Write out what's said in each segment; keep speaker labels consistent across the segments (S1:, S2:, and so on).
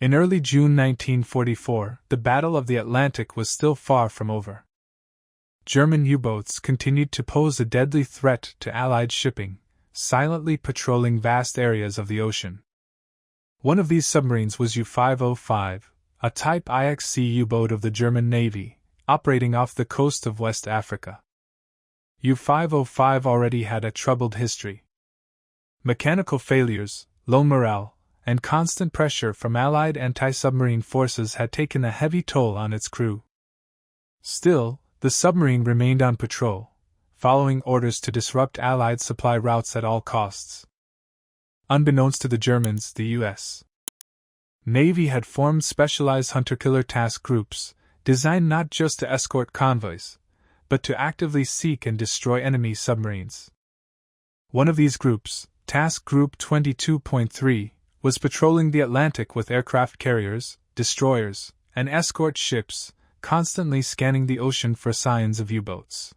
S1: In early June 1944, the Battle of the Atlantic was still far from over. German U-boats continued to pose a deadly threat to Allied shipping, silently patrolling vast areas of the ocean. One of these submarines was U-505, a Type IXC U-boat of the German Navy, operating off the coast of West Africa. U-505 already had a troubled history. Mechanical failures, low morale, and constant pressure from Allied anti-submarine forces had taken a heavy toll on its crew. Still, the submarine remained on patrol, following orders to disrupt Allied supply routes at all costs. Unbeknownst to the Germans, the U.S. Navy had formed specialized hunter-killer task groups, designed not just to escort convoys, but to actively seek and destroy enemy submarines. One of these groups, Task Group 22.3, was patrolling the Atlantic with aircraft carriers, destroyers, and escort ships, constantly scanning the ocean for signs of U-boats.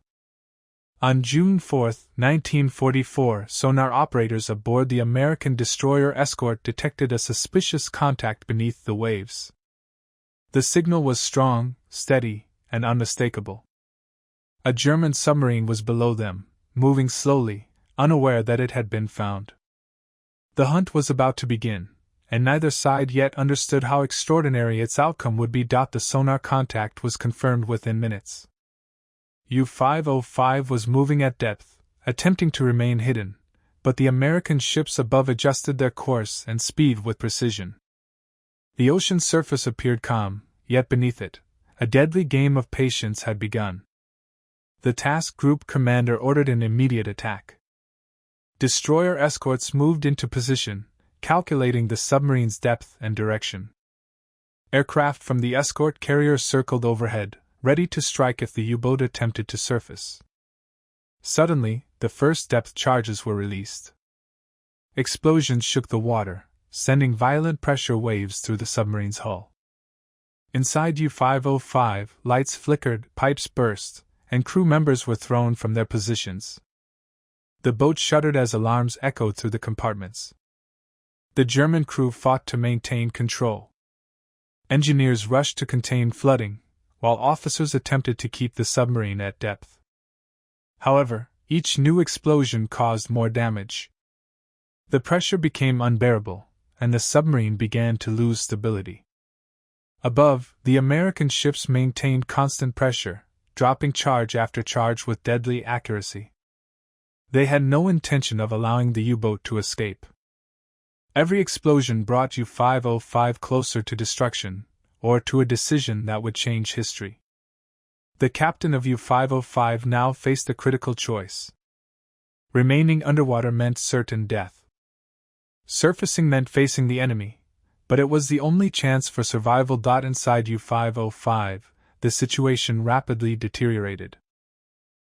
S1: On June 4, 1944, sonar operators aboard the American destroyer Escort detected a suspicious contact beneath the waves. The signal was strong, steady, and unmistakable. A German submarine was below them, moving slowly, unaware that it had been found. The hunt was about to begin, and neither side yet understood how extraordinary its outcome would be. The sonar contact was confirmed within minutes. U-505 was moving at depth, attempting to remain hidden, but the American ships above adjusted their course and speed with precision. The ocean surface appeared calm, yet beneath it, a deadly game of patience had begun. The task group commander ordered an immediate attack. Destroyer escorts moved into position, calculating the submarine's depth and direction. Aircraft from the escort carrier circled overhead, ready to strike if the U-boat attempted to surface. Suddenly, the first depth charges were released. Explosions shook the water, sending violent pressure waves through the submarine's hull. Inside U-505, lights flickered, pipes burst, and crew members were thrown from their positions. The boat shuddered as alarms echoed through the compartments. The German crew fought to maintain control. Engineers rushed to contain flooding, while officers attempted to keep the submarine at depth. However, each new explosion caused more damage. The pressure became unbearable, and the submarine began to lose stability. Above, the American ships maintained constant pressure, dropping charge after charge with deadly accuracy. They had no intention of allowing the U-boat to escape. Every explosion brought U-505 closer to destruction, or to a decision that would change history. The captain of U-505 now faced a critical choice. Remaining underwater meant certain death. Surfacing meant facing the enemy, but it was the only chance for survival. Inside U-505, the situation rapidly deteriorated.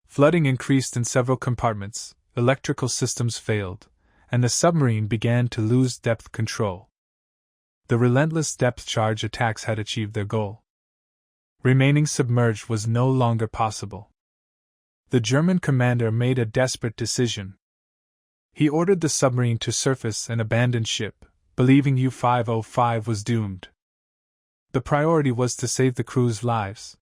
S1: Flooding increased in several compartments, electrical systems failed, and the submarine began to lose depth control. The relentless depth charge attacks had achieved their goal. Remaining submerged was no longer possible. The German commander made a desperate decision. He ordered the submarine to surface and abandon ship, believing U-505 was doomed. The priority was to save the crew's lives.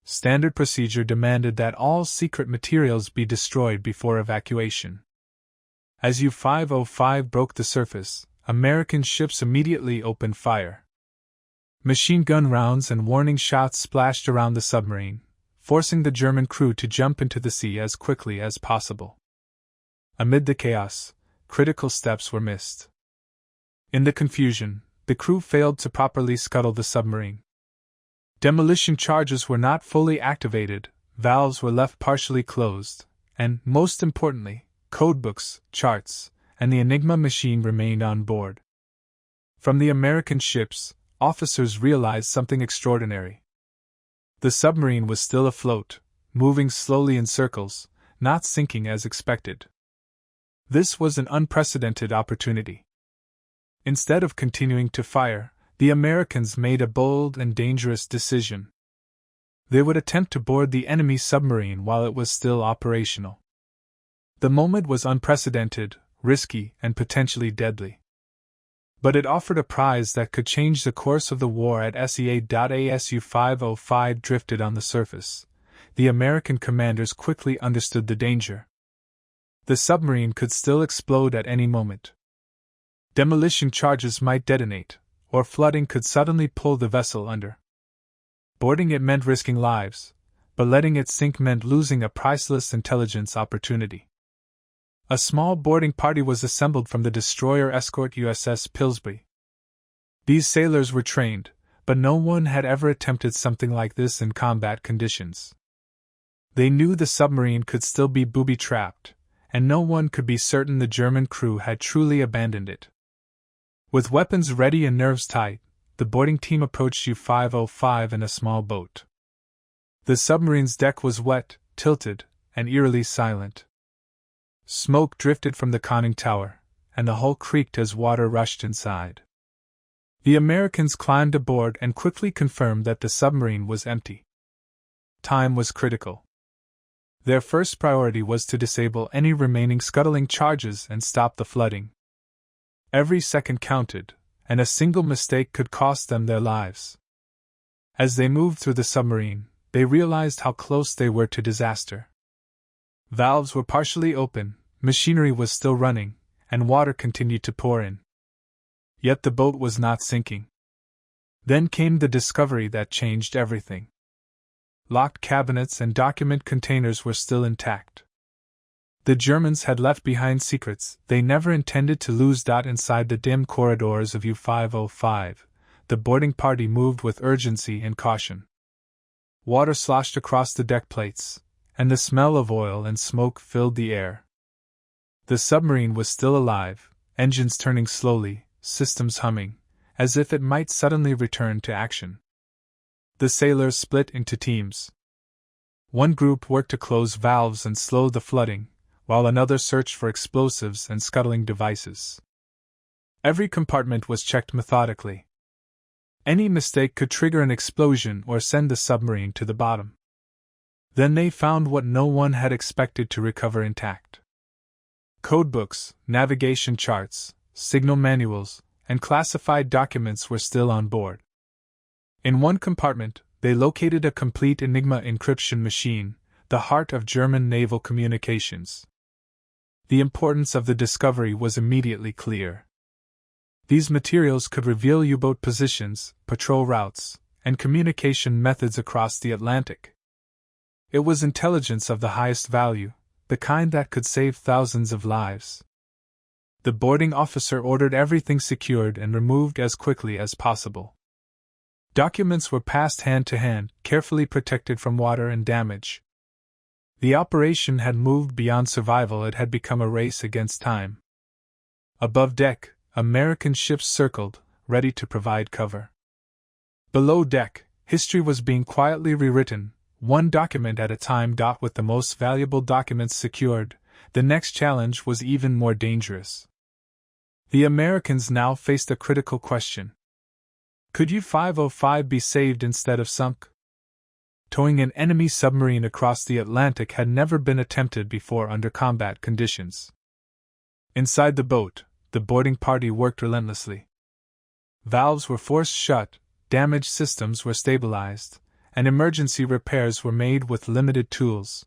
S1: Standard procedure demanded that all secret materials be destroyed before evacuation. As U-505 broke the surface, American ships immediately opened fire. Machine gun rounds and warning shots splashed around the submarine, forcing the German crew to jump into the sea as quickly as possible. Amid the chaos, critical steps were missed. In the confusion, the crew failed to properly scuttle the submarine. Demolition charges were not fully activated, valves were left partially closed, and, most importantly, codebooks, charts, and the Enigma machine remained on board. From the American ships, officers realized something extraordinary. The submarine was still afloat, moving slowly in circles, not sinking as expected. This was an unprecedented opportunity. Instead of continuing to fire, the Americans made a bold and dangerous decision. They would attempt to board the enemy submarine while it was still operational. The moment was unprecedented, risky, and potentially deadly. But it offered a prize that could change the course of the war. At SEA.as U-505 drifted on the surface, the American commanders quickly understood the danger. The submarine could still explode at any moment. Demolition charges might detonate, or flooding could suddenly pull the vessel under. Boarding it meant risking lives, but letting it sink meant losing a priceless intelligence opportunity. A small boarding party was assembled from the destroyer escort USS Pillsbury. These sailors were trained, but no one had ever attempted something like this in combat conditions. They knew the submarine could still be booby-trapped, and no one could be certain the German crew had truly abandoned it. With weapons ready and nerves tight, the boarding team approached U-505 in a small boat. The submarine's deck was wet, tilted, and eerily silent. Smoke drifted from the conning tower, and the hull creaked as water rushed inside. The Americans climbed aboard and quickly confirmed that the submarine was empty. Time was critical. Their first priority was to disable any remaining scuttling charges and stop the flooding. Every second counted, and a single mistake could cost them their lives. As they moved through the submarine, they realized how close they were to disaster. Valves were partially open, machinery was still running, and water continued to pour in. Yet the boat was not sinking. Then came the discovery that changed everything. Locked cabinets and document containers were still intact. The Germans had left behind secrets they never intended to lose. Inside the dim corridors of U-505, the boarding party moved with urgency and caution. Water sloshed across the deck plates, and the smell of oil and smoke filled the air. The submarine was still alive, engines turning slowly, systems humming, as if it might suddenly return to action. The sailors split into teams. One group worked to close valves and slow the flooding, while another searched for explosives and scuttling devices. Every compartment was checked methodically. Any mistake could trigger an explosion or send the submarine to the bottom. Then they found what no one had expected to recover intact. Codebooks, navigation charts, signal manuals, and classified documents were still on board. In one compartment, they located a complete Enigma encryption machine, the heart of German naval communications. The importance of the discovery was immediately clear. These materials could reveal U-boat positions, patrol routes, and communication methods across the Atlantic. It was intelligence of the highest value, the kind that could save thousands of lives. The boarding officer ordered everything secured and removed as quickly as possible. Documents were passed hand to hand, carefully protected from water and damage. The operation had moved beyond survival, it had become a race against time. Above deck, American ships circled, ready to provide cover. Below deck, history was being quietly rewritten, one document at a time. With the most valuable documents secured, the next challenge was even more dangerous. The Americans now faced a critical question. Could U-505 be saved instead of sunk? Towing an enemy submarine across the Atlantic had never been attempted before under combat conditions. Inside the boat, the boarding party worked relentlessly. Valves were forced shut, damaged systems were stabilized, and emergency repairs were made with limited tools.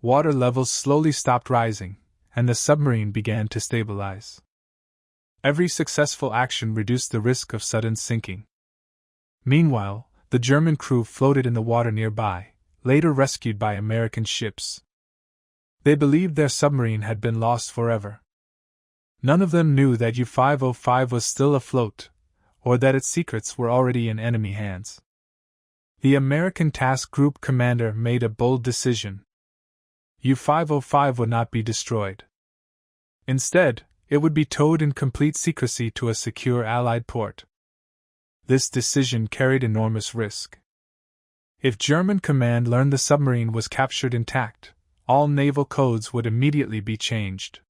S1: Water levels slowly stopped rising, and the submarine began to stabilize. Every successful action reduced the risk of sudden sinking. Meanwhile, the German crew floated in the water nearby, later rescued by American ships. They believed their submarine had been lost forever. None of them knew that U-505 was still afloat, or that its secrets were already in enemy hands. The American task group commander made a bold decision. U-505 would not be destroyed. Instead, it would be towed in complete secrecy to a secure Allied port. This decision carried enormous risk. If German command learned the submarine was captured intact, all naval codes would immediately be changed.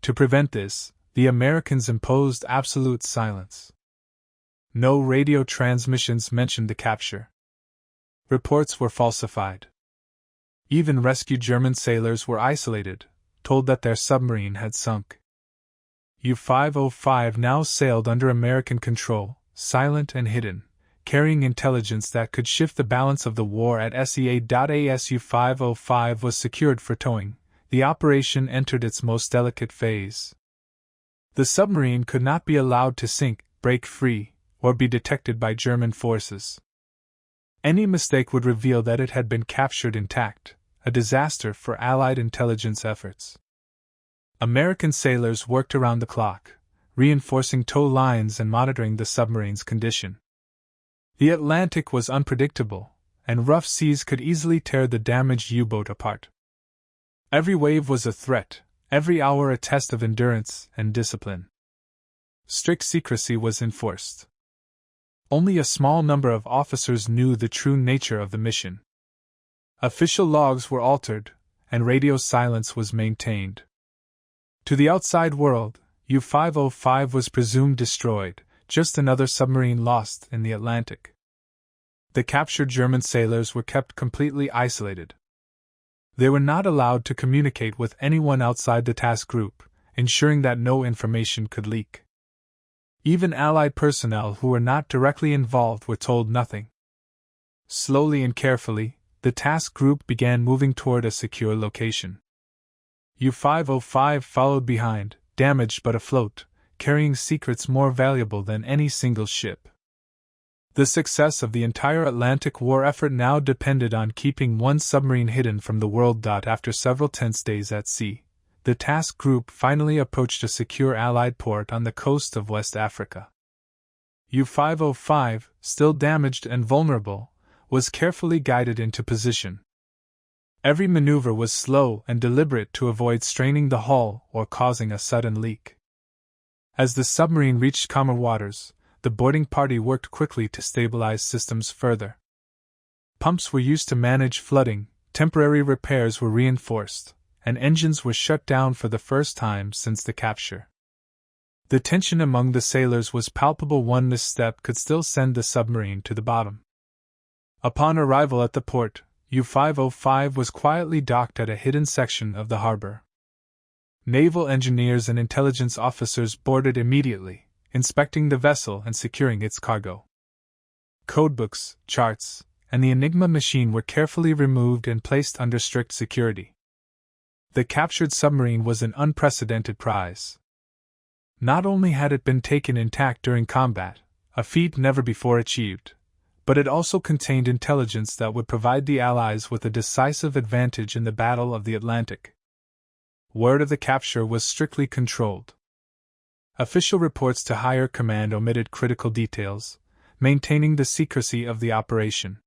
S1: To prevent this, the Americans imposed absolute silence. No radio transmissions mentioned the capture. Reports were falsified. Even rescued German sailors were isolated, told that their submarine had sunk. U-505 now sailed under American control, silent and hidden, carrying intelligence that could shift the balance of the war at sea.as. U-505 was secured for towing. The operation entered its most delicate phase. The submarine could not be allowed to sink, break free, or be detected by German forces. Any mistake would reveal that it had been captured intact, a disaster for Allied intelligence efforts. American sailors worked around the clock, reinforcing tow lines and monitoring the submarine's condition. The Atlantic was unpredictable, and rough seas could easily tear the damaged U-boat apart. Every wave was a threat, every hour a test of endurance and discipline. Strict secrecy was enforced. Only a small number of officers knew the true nature of the mission. Official logs were altered, and radio silence was maintained. To the outside world, U-505 was presumed destroyed, just another submarine lost in the Atlantic. The captured German sailors were kept completely isolated. They were not allowed to communicate with anyone outside the task group, ensuring that no information could leak. Even Allied personnel who were not directly involved were told nothing. Slowly and carefully, the task group began moving toward a secure location. U-505 followed behind, damaged but afloat, carrying secrets more valuable than any single ship. The success of the entire Atlantic war effort now depended on keeping one submarine hidden from the world. After several tense days at sea, the task group finally approached a secure Allied port on the coast of West Africa. U-505, still damaged and vulnerable, was carefully guided into position. Every maneuver was slow and deliberate to avoid straining the hull or causing a sudden leak. As the submarine reached calmer waters, the boarding party worked quickly to stabilize systems further. Pumps were used to manage flooding, temporary repairs were reinforced, and engines were shut down for the first time since the capture. The tension among the sailors was palpable. One misstep could still send the submarine to the bottom. Upon arrival at the port, U-505 was quietly docked at a hidden section of the harbor. Naval engineers and intelligence officers boarded immediately, inspecting the vessel and securing its cargo. Codebooks, charts, and the Enigma machine were carefully removed and placed under strict security. The captured submarine was an unprecedented prize. Not only had it been taken intact during combat, a feat never before achieved, but it also contained intelligence that would provide the Allies with a decisive advantage in the Battle of the Atlantic. Word of the capture was strictly controlled. Official reports to higher command omitted critical details, maintaining the secrecy of the operation.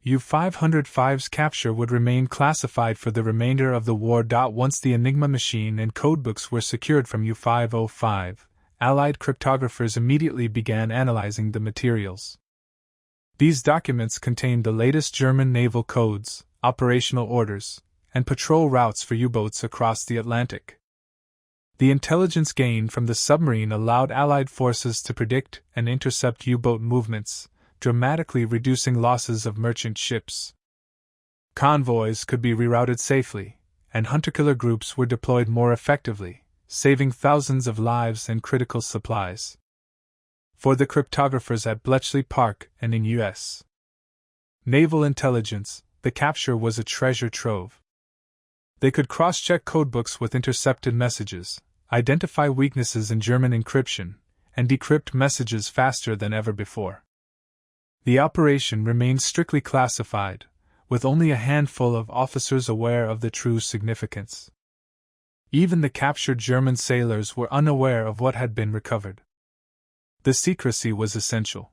S1: U-505's capture would remain classified for the remainder of the war. Once the Enigma machine and codebooks were secured from U-505, Allied cryptographers immediately began analyzing the materials. These documents contained the latest German naval codes, operational orders, and patrol routes for U-boats across the Atlantic. The intelligence gained from the submarine allowed Allied forces to predict and intercept U-boat movements, dramatically reducing losses of merchant ships. Convoys could be rerouted safely, and hunter-killer groups were deployed more effectively, saving thousands of lives and critical supplies. For the cryptographers at Bletchley Park and in U.S. naval intelligence, the capture was a treasure trove. They could cross-check codebooks with intercepted messages, identify weaknesses in German encryption, and decrypt messages faster than ever before. The operation remained strictly classified, with only a handful of officers aware of the true significance. Even the captured German sailors were unaware of what had been recovered. The secrecy was essential.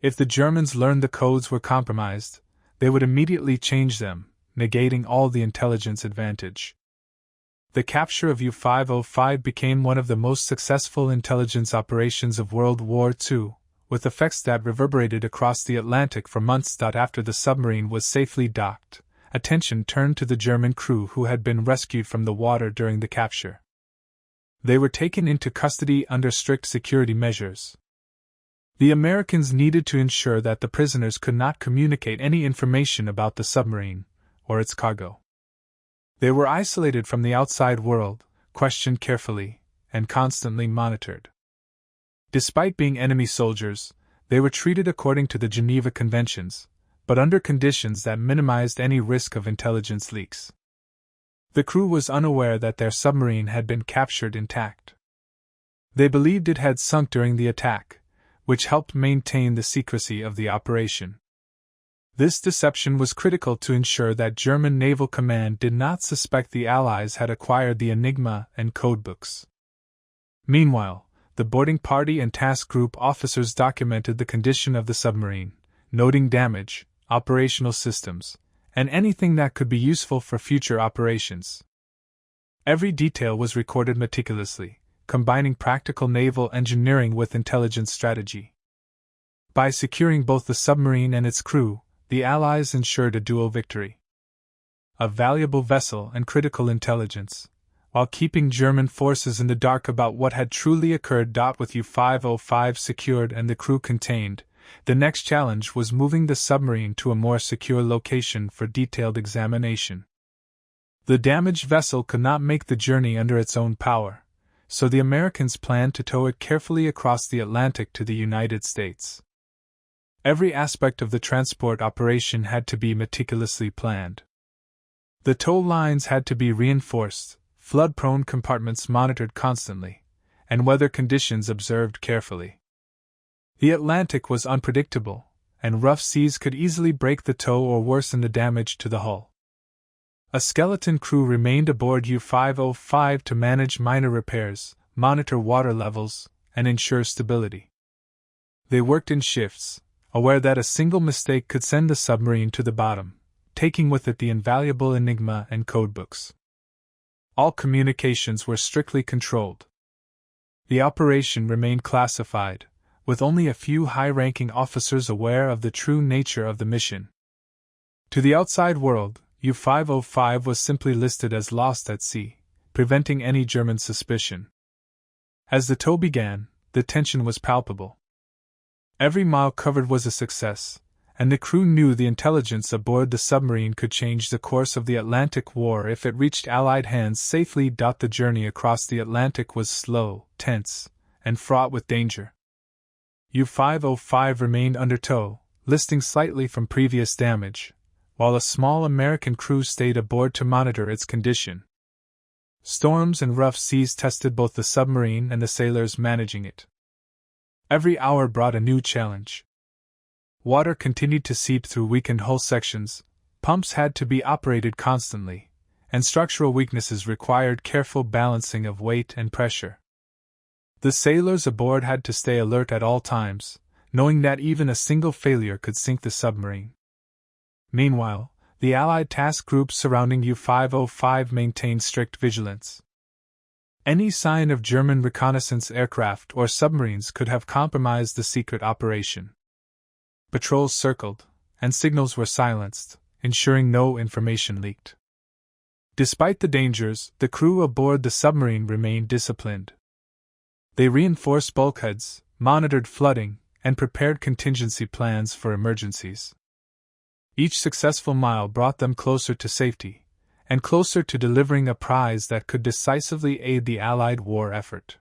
S1: If the Germans learned the codes were compromised, they would immediately change them, negating all the intelligence advantage. The capture of U-505 became one of the most successful intelligence operations of World War II, with effects that reverberated across the Atlantic for months. After the submarine was safely docked, attention turned to the German crew who had been rescued from the water during the capture. They were taken into custody under strict security measures. The Americans needed to ensure that the prisoners could not communicate any information about the submarine or its cargo. They were isolated from the outside world, questioned carefully, and constantly monitored. Despite being enemy soldiers, they were treated according to the Geneva Conventions, but under conditions that minimized any risk of intelligence leaks. The crew was unaware that their submarine had been captured intact. They believed it had sunk during the attack, which helped maintain the secrecy of the operation. This deception was critical to ensure that German Naval Command did not suspect the Allies had acquired the Enigma and codebooks. Meanwhile, the boarding party and task group officers documented the condition of the submarine, noting damage, operational systems, and anything that could be useful for future operations. Every detail was recorded meticulously, combining practical naval engineering with intelligence strategy. By securing both the submarine and its crew, the Allies ensured a dual victory. A valuable vessel and critical intelligence, while keeping German forces in the dark about what had truly occurred. With U-505 secured and the crew contained, the next challenge was moving the submarine to a more secure location for detailed examination. The damaged vessel could not make the journey under its own power, so the Americans planned to tow it carefully across the Atlantic to the United States. Every aspect of the transport operation had to be meticulously planned. The tow lines had to be reinforced, flood-prone compartments monitored constantly, and weather conditions observed carefully. The Atlantic was unpredictable, and rough seas could easily break the tow or worsen the damage to the hull. A skeleton crew remained aboard U-505 to manage minor repairs, monitor water levels, and ensure stability. They worked in shifts, aware that a single mistake could send the submarine to the bottom, taking with it the invaluable Enigma and codebooks. All communications were strictly controlled. The operation remained classified, with only a few high-ranking officers aware of the true nature of the mission. To the outside world, U-505 was simply listed as lost at sea, preventing any German suspicion. As the tow began, the tension was palpable. Every mile covered was a success, and the crew knew the intelligence aboard the submarine could change the course of the Atlantic War if it reached Allied hands safely. The journey across the Atlantic was slow, tense, and fraught with danger. U-505 remained under tow, listing slightly from previous damage, while a small American crew stayed aboard to monitor its condition. Storms and rough seas tested both the submarine and the sailors managing it. Every hour brought a new challenge. Water continued to seep through weakened hull sections, pumps had to be operated constantly, and structural weaknesses required careful balancing of weight and pressure. The sailors aboard had to stay alert at all times, knowing that even a single failure could sink the submarine. Meanwhile, the Allied task groups surrounding U-505 maintained strict vigilance. Any sign of German reconnaissance aircraft or submarines could have compromised the secret operation. Patrols circled, and signals were silenced, ensuring no information leaked. Despite the dangers, the crew aboard the submarine remained disciplined. They reinforced bulkheads, monitored flooding, and prepared contingency plans for emergencies. Each successful mile brought them closer to safety, and closer to delivering a prize that could decisively aid the Allied war effort.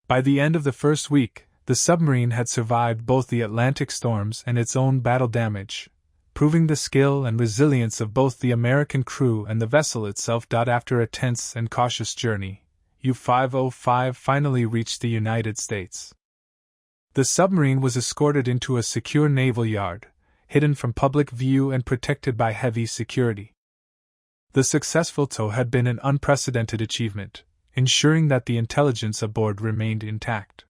S1: By the end of the first week, the submarine had survived both the Atlantic storms and its own battle damage, proving the skill and resilience of both the American crew and the vessel itself. After a tense and cautious journey, U-505 finally reached the United States. The submarine was escorted into a secure naval yard, hidden from public view and protected by heavy security. The successful tow had been an unprecedented achievement, ensuring that the intelligence aboard remained intact.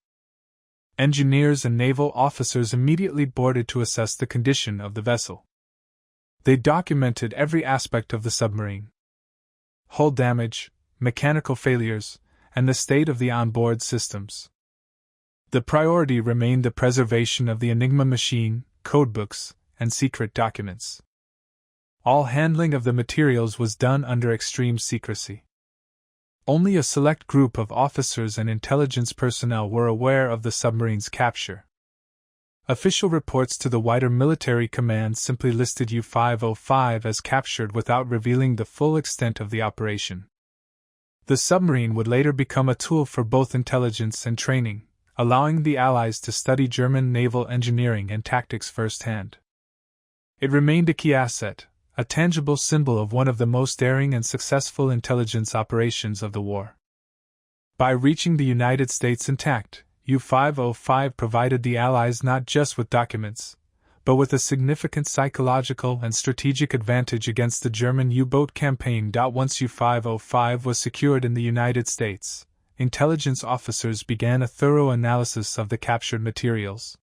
S1: Engineers and naval officers immediately boarded to assess the condition of the vessel. They documented every aspect of the submarine: hull damage, mechanical failures, and the state of the onboard systems. The priority remained the preservation of the Enigma machine, codebooks, and secret documents. All handling of the materials was done under extreme secrecy. Only a select group of officers and intelligence personnel were aware of the submarine's capture. Official reports to the wider military command simply listed U-505 as captured without revealing the full extent of the operation. The submarine would later become a tool for both intelligence and training, allowing the Allies to study German naval engineering and tactics firsthand. It remained a key asset, a tangible symbol of one of the most daring and successful intelligence operations of the war. By reaching the United States intact, U-505 provided the Allies not just with documents, but with a significant psychological and strategic advantage against the German U-boat campaign. Once U-505 was secured in the United States, intelligence officers began a thorough analysis of the captured materials.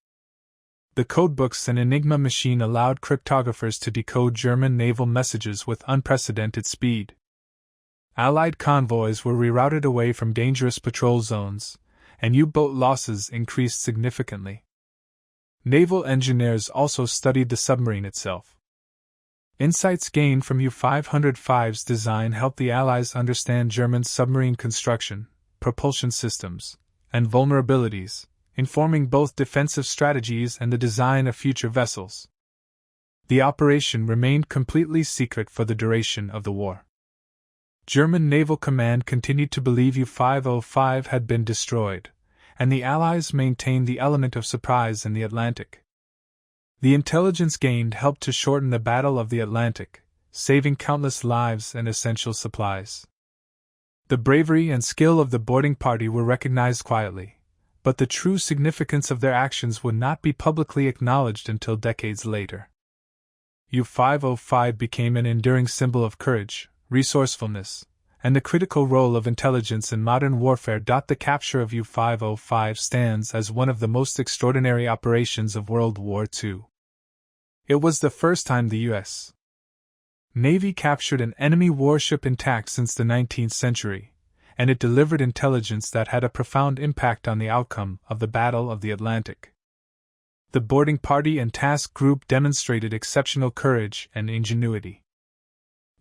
S1: The codebooks and Enigma machine allowed cryptographers to decode German naval messages with unprecedented speed. Allied convoys were rerouted away from dangerous patrol zones, and U-boat losses increased significantly. Naval engineers also studied the submarine itself. Insights gained from U-505's design helped the Allies understand German submarine construction, propulsion systems, and vulnerabilities, informing both defensive strategies and the design of future vessels. The operation remained completely secret for the duration of the war. German Naval Command continued to believe U-505 had been destroyed, and the Allies maintained the element of surprise in the Atlantic. The intelligence gained helped to shorten the Battle of the Atlantic, saving countless lives and essential supplies. The bravery and skill of the boarding party were recognized quietly, but the true significance of their actions would not be publicly acknowledged until decades later. U-505 became an enduring symbol of courage, resourcefulness, and the critical role of intelligence in modern warfare. The capture of U-505 stands as one of the most extraordinary operations of World War II. It was the first time the U.S. Navy captured an enemy warship intact since the 19th century, and it delivered intelligence that had a profound impact on the outcome of the Battle of the Atlantic. The boarding party and task group demonstrated exceptional courage and ingenuity.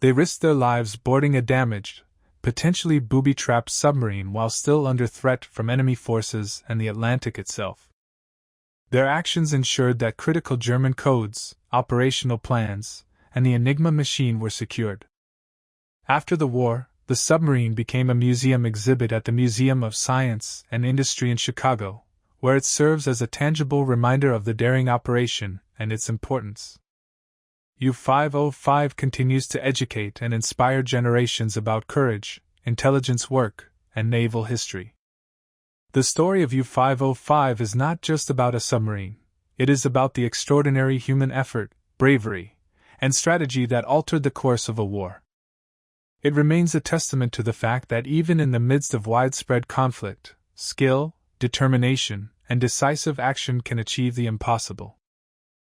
S1: They risked their lives boarding a damaged, potentially booby-trapped submarine while still under threat from enemy forces and the Atlantic itself. Their actions ensured that critical German codes, operational plans, and the Enigma machine were secured. After the war, the submarine became a museum exhibit at the Museum of Science and Industry in Chicago, where it serves as a tangible reminder of the daring operation and its importance. U-505 continues to educate and inspire generations about courage, intelligence work, and naval history. The story of U-505 is not just about a submarine, it is about the extraordinary human effort, bravery, and strategy that altered the course of a war. It remains a testament to the fact that even in the midst of widespread conflict, skill, determination, and decisive action can achieve the impossible.